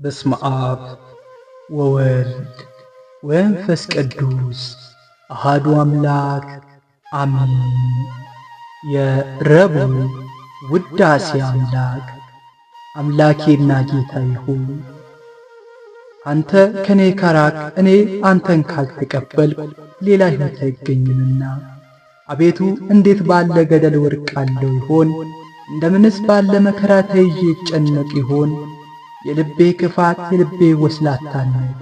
በስመ አብ ወወልድ ወመንፈስ ቅዱስ አሐዱ አምላክ አሜን። የረቡዕ ውዳሴ አምላክ። አምላኬና ጌታዬ ሆይ አንተ ከኔ ከራቅ እኔ አንተን ካልተቀበልኩ ሌላ ሕይወት አይገኝምና፣ አቤቱ እንዴት ባለ ገደል ወድቃለሁ ይሆን? እንደምንስ ባለ መከራ ተይዤ እጨነቅ ይሆን? የልቤ ክፋት የልቤ ወስላታነት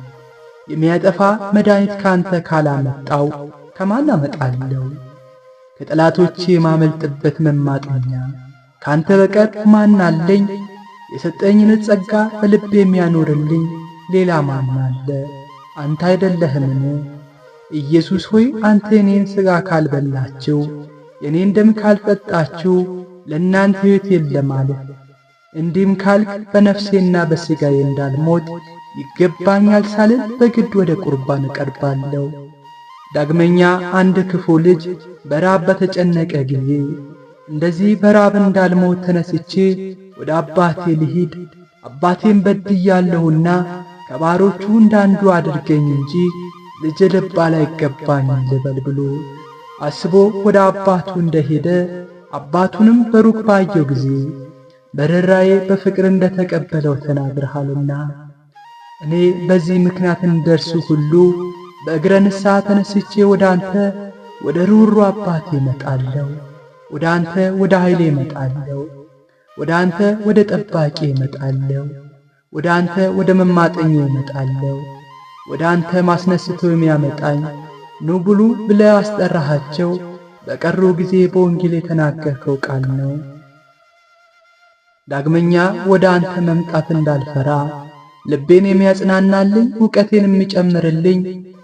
የሚያጠፋ መድኃኒት ካንተ ካላመጣው ከማን አመጣለሁ? ከጠላቶቼ የማመልጥበት መማጠኛ ካንተ በቀር ማን አለኝ? የሰጠኝን ጸጋ በልቤ የሚያኖርልኝ ሌላ ማን አለ? አንተ አይደለህምን? ኢየሱስ ሆይ አንተ የኔን ሥጋ ካልበላችሁ የኔን ደም ካልጠጣችሁ ለእናንተ ሕይወት የለም አልህ። እንዲህም ካልክ በነፍሴና በሥጋዬ እንዳልሞት ይገባኛል ሳልል በግድ ወደ ቁርባን እቀርባለሁ። ዳግመኛ አንድ ክፉ ልጅ በራብ በተጨነቀ ጊዜ እንደዚህ በራብ እንዳልሞት ተነስቼ ወደ አባቴ ልሂድ፣ አባቴን በድያለሁና ከባሮቹ እንዳንዱ አድርገኝ እንጂ ልጅ ልባል አይገባኝም ልበል ብሎ አስቦ ወደ አባቱ እንደሄደ አባቱንም በሩቅ ባየው ጊዜ በርኅራኄ በፍቅር እንደተቀበለው ተናግረሃልና፣ እኔ በዚህ ምክንያት እንደርሱ ሁሉ በእግረ ንስሐ ተነስቼ ወደ አንተ ወደ ሩሩ አባቴ እመጣለሁ። ወደ አንተ ወደ ኃይሌ እመጣለሁ። ወደ አንተ ወደ ጠባቂ እመጣለሁ። ወደ አንተ ወደ መማጠኛ እመጣለሁ። ወደ አንተ ማስነስቶ የሚያመጣኝ ኑ ብሉ ብለህ አስጠራሃቸው በቀሩ ጊዜ በወንጌል የተናገርከው ቃል ነው። ዳግመኛ ወደ አንተ መምጣት እንዳልፈራ ልቤን የሚያጽናናልኝ ዕውቀቴን የሚጨምርልኝ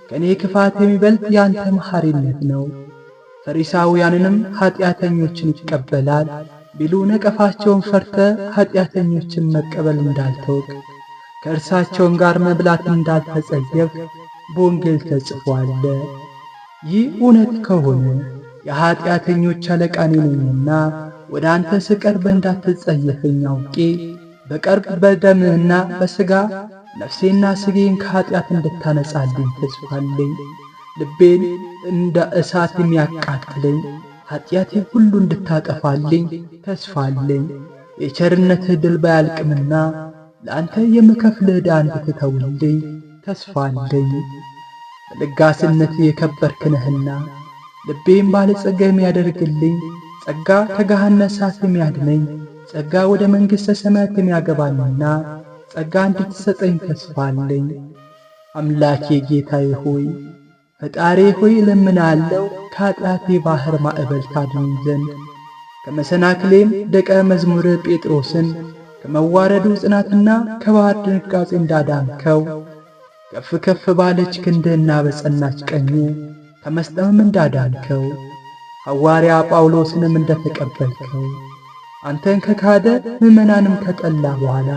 ከእኔ ክፋት የሚበልጥ ያንተ መሐሪነት ነው። ፈሪሳውያንንም ኀጢአተኞችን ይቀበላል ቢሉ ነቀፋቸውን ፈርተ ኀጢአተኞችን መቀበል እንዳልተውቅ ከእርሳቸውን ጋር መብላት እንዳልተጸየፍ በወንጌል ተጽፏል። ይህ እውነት ከሆነ የኀጢአተኞች አለቃ እኔ ነኝና ወደ አንተ ስቀርብ እንዳትጸየፈኝ አውቄ በቅርብ በደምህና በሥጋ ነፍሴና ሥጋዬን ከኀጢአት እንድታነጻልኝ ተስፋ አለኝ። ልቤን እንደ እሳት የሚያቃጥለኝ ኀጢአቴን ሁሉ እንድታጠፋልኝ ተስፋ አለኝ። የቸርነትህ ድል ባያልቅምና ለአንተ የምከፍልህ ዕዳ እንድትተውልኝ ተስፋ አለኝ። በለጋስነትህ የከበርክ ነህና ልቤን ባለጸጋ የሚያደርግልኝ ጸጋ ከገሃነመ እሳት የሚያድነኝ ጸጋ ወደ መንግሥተ ሰማያት የሚያገባኝና ጸጋ እንድትሰጠኝ ተስፋ አለኝ። አምላኬ ጌታዬ ሆይ ፈጣሪ ሆይ እለምናለሁ፣ ከኀጢአቴ ባሕር ማዕበል ታድነኝ ዘንድ ከመሰናክሌም ደቀ መዝሙር ጴጥሮስን ከመዋረዱ ጽናትና ከባሕር ድንጋጼ እንዳዳንከው ከፍ ከፍ ባለች ክንድህና በጸናች ቀኝ ከመስጠምም እንዳዳንከው ሐዋርያ ጳውሎስንም እንደተቀበልከው አንተን ከካደ ምዕመናንም ከጠላ በኋላ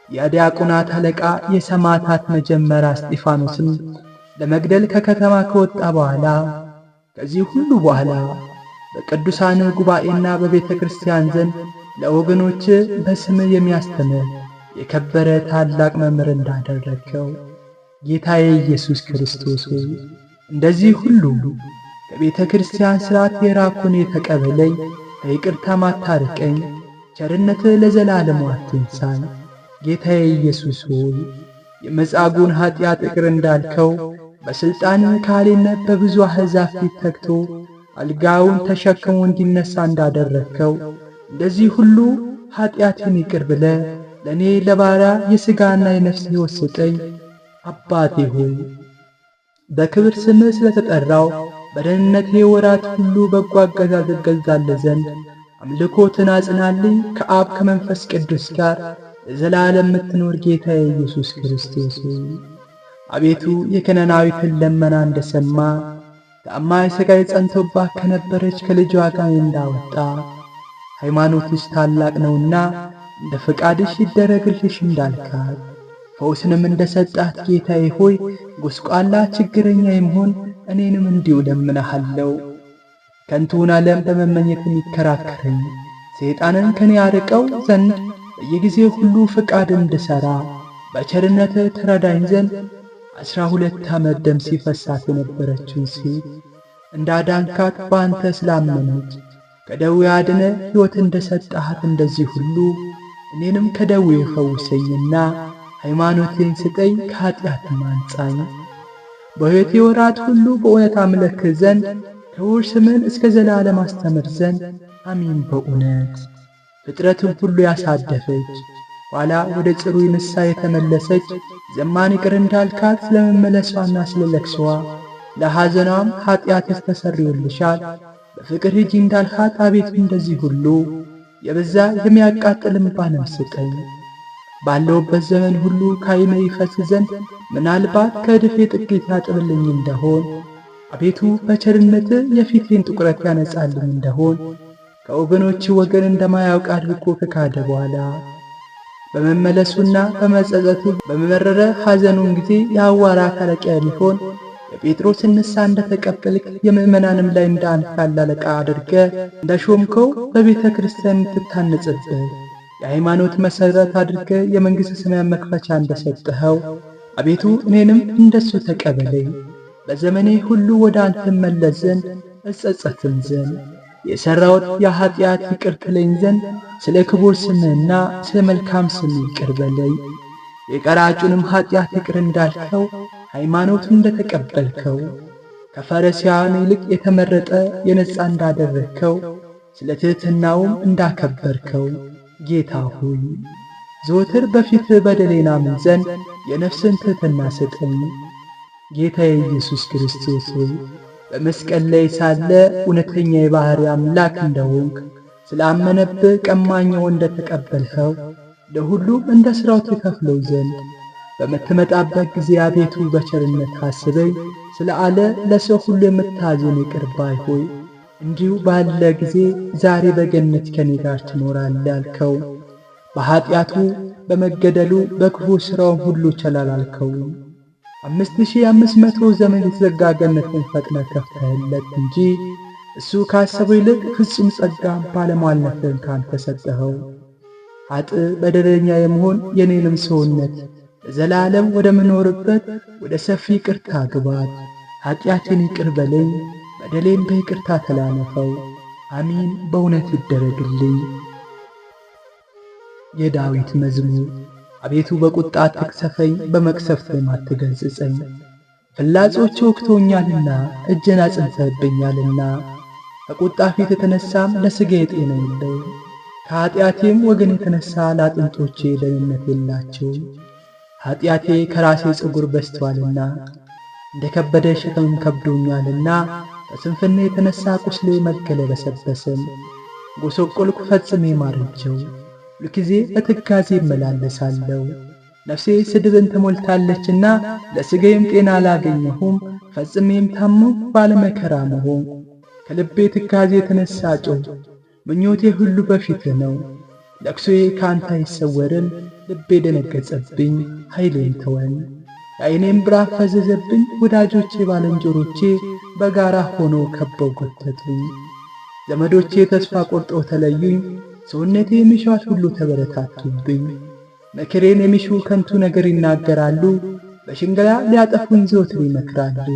የዲያቆናት አለቃ የሰማዕታት መጀመሪያ እስጢፋኖስን ለመግደል ከከተማ ከወጣ በኋላ ከዚህ ሁሉ በኋላ በቅዱሳን ጉባኤና በቤተ ክርስቲያን ዘንድ ለወገኖች በስምህ የሚያስተምር የከበረ ታላቅ መምህር እንዳደረግከው ጌታዬ ኢየሱስ ክርስቶስ ሆይ እንደዚህ ሁሉ ከቤተ ክርስቲያን ሥርዓት የራኩን የተቀበለኝ ከይቅርታ ማታርቀኝ ቸርነትህ ለዘላለሙ አትንሳኝ። ጌታዬ ኢየሱስ ሆይ የመጻጉዕን ኀጢአት ይቅር እንዳልከው በሥልጣንህ ካህሊነት በብዙ አሕዛብ ፊት ተግቶ አልጋውን ተሸክሞ እንዲነሣ እንዳደረግከው እንደዚህ ሁሉ ኀጢአቴን ይቅር ብለህ ለእኔ ለባሪያ የሥጋና የነፍስ ሕይወት ስጠኝ። አባቴ ሆይ በክብር ስምህ ስለተጠራው በደህንነቴ ወራት ሁሉ በጎ አገዛዝ እገዛልህ ዘንድ አምልኮትን አጽናልኝ። ከአብ ከመንፈስ ቅዱስ ጋር ለዘላለም የምትኖር ጌታዬ ኢየሱስ ክርስቶስ አቤቱ የከነናዊትን ለመና እንደሰማ ታማኝ ሥጋዬ ጸንቶባት ከነበረች ከልጇ ጋር እንዳወጣ ሃይማኖትሽ ታላቅ ነውና እንደ ፈቃድሽ ይደረግልሽ እንዳልካት ፈውስንም እንደ ሰጣት ጌታዬ ሆይ ጎስቋላ ችግረኛ የምሆን እኔንም እንዲሁ ለምንሃለሁ። ከንቱን ዓለም በመመኘት የሚከራከረኝ ሰይጣንን ከኔ ያርቀው ዘንድ በየጊዜው ሁሉ ፈቃድ እንድሠራ በቸርነትህ ትረዳኝ ዘንድ 12 ዓመት ደም ሲፈሳት የነበረችውን ሴት እንዳዳንካት በአንተ ስላመነች ከደዌ አድነ ሕይወት እንደሰጠሃት እንደዚህ ሁሉ እኔንም ከደዌ ፈውሰኝና ሃይማኖቴን ስጠኝ፣ ከኃጢአትም አንጻኝ። በሕይወቴ ወራት ሁሉ በእውነት አምልክህ ዘንድ ክቡር ስምህን እስከ ዘላለም አስተምር ዘንድ አሚን። በእውነት ፍጥረትን ሁሉ ያሳደፈች ኋላ ወደ ጽሩይ ንስሐ የተመለሰች ዘማን ይቅር እንዳልካት ስለመመለሷና ስለ ለቅሶዋ ለሐዘኗም ኃጢአትህ ተሰርዮልሻል በፍቅር ሂጂ እንዳልካት አቤቱ እንደዚህ ሁሉ የበዛ የሚያቃጥል እንባንም ስጠኝ። ባለውበት ዘመን ሁሉ ከዓይኔ ይፈስ ዘንድ ምናልባት ከዕድፌ ጥቂት ያጥብልኝ እንደሆን አቤቱ በቸርነትህ የፊቴን ጥቁረት ያነጻልኝ እንደሆን ከወገኖች ወገን እንደማያውቅ አድርጎ ከካደ በኋላ በመመለሱና በመጸጸቱ በመረረ ሐዘኑን ጊዜ የሐዋርያ አለቃ የሚሆን የጴጥሮስን ንስሐ እንደተቀበልክ የምእመናንም ላይ እንደ አንተ ያለ አለቃ አድርገህ እንደሾምከው በቤተ ክርስቲያን እንድታነጽበት የሃይማኖት መሠረት አድርገህ የመንግሥተ ሰማያት መክፈቻ እንደሰጠኸው አቤቱ እኔንም እንደሱ ተቀበለኝ። በዘመኔ ሁሉ ወደ አንተ እመለስ ዘንድ እጸጸትም ዘንድ የሠራሁት የኃጢአት ይቅር ትለኝ ዘንድ ስለ ክቡር ስምህና ስለ መልካም ስምህ ይቅር በለኝ። የቀራጩንም ኃጢአት ይቅር እንዳልከው ሃይማኖቱን እንደተቀበልከው ከፈሪሳውያን ይልቅ የተመረጠ የነጻ እንዳደረግከው ስለ ትሕትናውም እንዳከበርከው ጌታ ሆይ ዘወትር በፊትህ በደሌን አምን ዘንድ የነፍስን ትሕትና ስጠኝ። ጌታዬ ኢየሱስ ክርስቶስ ሆይ በመስቀል ላይ ሳለ እውነተኛ የባሕርይ አምላክ እንደሆንክ ስላመነብህ ቀማኛው እንደተቀበልኸው ለሁሉም እንደ ሥራው ትከፍለው ዘንድ በምትመጣበት ጊዜ አቤቱ በቸርነት አስበኝ። ስለ አለ ለሰው ሁሉ የምታዝን ይቅር ባይ ሆይ እንዲሁ ባለ ጊዜ ዛሬ በገነት ከኔ ጋር ትኖራለህ ያልከው በኃጢአቱ በመገደሉ በክፉ ሥራውም ሁሉ ቸላላልከው 5500 ዘመን የተዘጋ ገነትን ፈጥነህ ከፍተህለት እንጂ እሱ ካሰበው ይልቅ ፍጹም ጸጋ ባለሟልነትን ካንተ ሰጠኸው። ኃጥእ በደለኛ የመሆን የኔንም ሰውነት ለዘላለም ወደ ምኖርበት ወደ ሰፊ ይቅርታ ግባት። ኃጢአቴን ይቅር በለኝ፣ በደሌን በይቅርታ ተላለፈው። አሚን በእውነት ይደረግልኝ። የዳዊት መዝሙር። አቤቱ በቁጣ አትቅሰፈኝ፣ በመቅሰፍትም አትገሥጸኝ። ፍላጾች ወግተውኛልና እጄን አጽንተህብኛልና ከቁጣ ፊት የተነሳም ለሥጋዬ ጤና የለውም። ከኃጢአቴም ወገን የተነሳ ለአጥንቶቼ ደህንነት የላቸውም። ኃጢአቴ ከራሴ ፀጉር በዝቶአልና እንደ ከበደ ሸክምም ከብዶኛልና ከስንፍና የተነሳ ቁስሌ መገለ በሰበሰም። ጐሰቈልኩ ፈጽሜ ማረጀው፣ ሁልጊዜ በትካዜ እመላለሳለሁ። ነፍሴ ስድብን ተሞልታለችና ለሥጋዬም ጤና አላገኘሁም። ፈጽሜም ታመምሁ፣ ባለመከራ መሆንሁ። ከልቤ ትካዜ የተነሣ ጮኽሁ፣ ምኞቴ ሁሉ በፊትህ ነው። ለቅሶዬ ከአንተ አይሰወርም። ልቤ ደነገጸብኝ፣ ኃይሌም ተወኝ። የዓይኔም ብርሃን ፈዘዘብኝ። ወዳጆቼ ባልንጀሮቼ በጋራ ሆነው ከበው ጐተቱኝ። ዘመዶቼ ተስፋ ቈርጠው ተለዩኝ። ሰውነቴ የሚሻት ሁሉ ተበረታቱብኝ። ምክሬን የሚሹ ከንቱ ነገር ይናገራሉ፣ በሽንገላ ሊያጠፉኝ ዘወትር ይመክራሉ።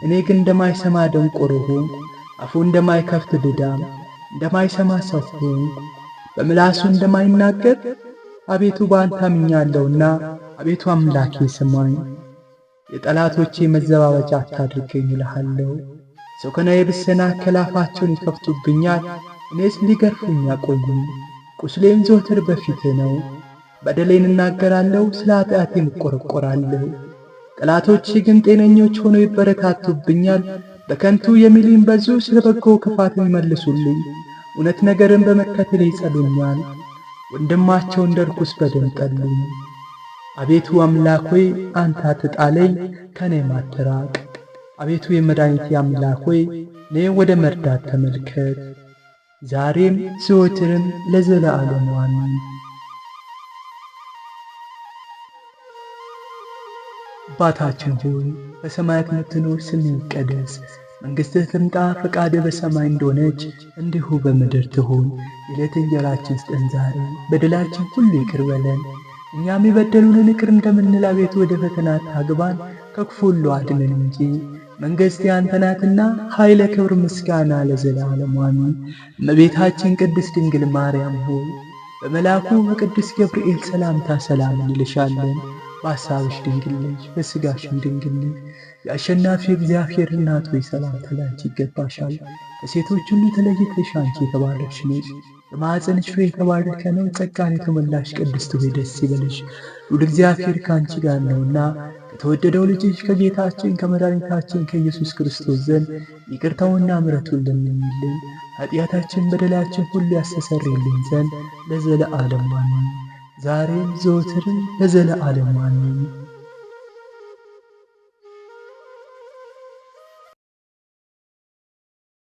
እኔ ግን እንደማይሰማ ደንቆሮ ሆንኩ፣ አፉ እንደማይከፍት ድዳም፣ እንደማይሰማ ሰው ሆንኩ፣ በምላሱ እንደማይናገር። አቤቱ በአንተ አምኛለሁና አቤቱ አምላኬ ስማኝ። የጠላቶቼ መዘባበቻ አታድርገኝ እልሃለሁ። ሰው ከናዬ ቢሰናከል አፋቸውን ይከፍቱብኛል። እኔስ ሊገርፉኝ አቆዩኝ፣ ቁስሌም ዘወትር በፊትህ ነው። በደሌን እናገራለሁ፣ ስለ ኃጢአቴም እቈረቈራለሁ። ጠላቶቼ ግን ጤነኞች ሆነው ይበረታቱብኛል። በከንቱ የሚሉኝ በዙ፣ ስለ በጎ ክፋትን ይመልሱልኝ። እውነት ነገርን በመከተል ይጸሉኛል፣ ወንድማቸው እንደ ርኩስ በደም ጠሉኝ። አቤቱ አምላክ ሆይ አንተ አትጣለኝ፣ ከእኔም አትራቅ። አቤቱ የመድኃኒቴ አምላክ ሆይ እኔ ወደ መርዳት ተመልከት። ዛሬም ዘወትርም ለዘለዓለሙ አሜን። አባታችን ሆይ በሰማያት የምትኖር፣ ስምህ ይቀደስ፣ መንግሥትህ ትምጣ፣ ፈቃድህ በሰማይ እንደሆነች እንዲሁ በምድር ትሁን። የዕለት እንጀራችንን ስጠን ዛሬ፣ በደላችን ሁሉ ይቅር በለን እኛም የበደሉንን ይቅር እንደምንል አቤቱ ወደ ፈተና አታግባን፣ ከክፉ ሁሉ አድነን እንጂ መንግሥት ያንተ ናትና ኃይለ፣ ክብር፣ ምስጋና ለዘላለሙ አሜን። እመቤታችን ቅድስት ድንግል ማርያም ሆይ በመልአኩ በቅዱስ ገብርኤል ሰላምታ ሰላም እንልሻለን። በሐሳብሽ ድንግል ነሽ፣ በሥጋሽም ድንግል ነሽ። የአሸናፊ እግዚአብሔር እናት ሆይ ሰላምታ ላንቺ ይገባሻል። ከሴቶች ሁሉ ተለይተሽ አንቺ የተባረክሽ ነሽ፣ የማኅፀንሽ ፍሬ የተባረከ ነው። ጸጋን የተሞላሽ ቅድስት ሆይ ደስ ይበልሽ፣ ልዑል እግዚአብሔር ከአንቺ ጋር ነውና ከተወደደው ልጅሽ ከጌታችን ከመድኃኒታችን ከኢየሱስ ክርስቶስ ዘንድ ይቅርታውና ምሕረቱን ለምኝልን ኃጢአታችን በደላችን ሁሉ ያስተሰርይልን ዘንድ ለዘለዓለሙ አሜን። ዛሬም ዘወትርም ለዘለዓለሙ አሜን።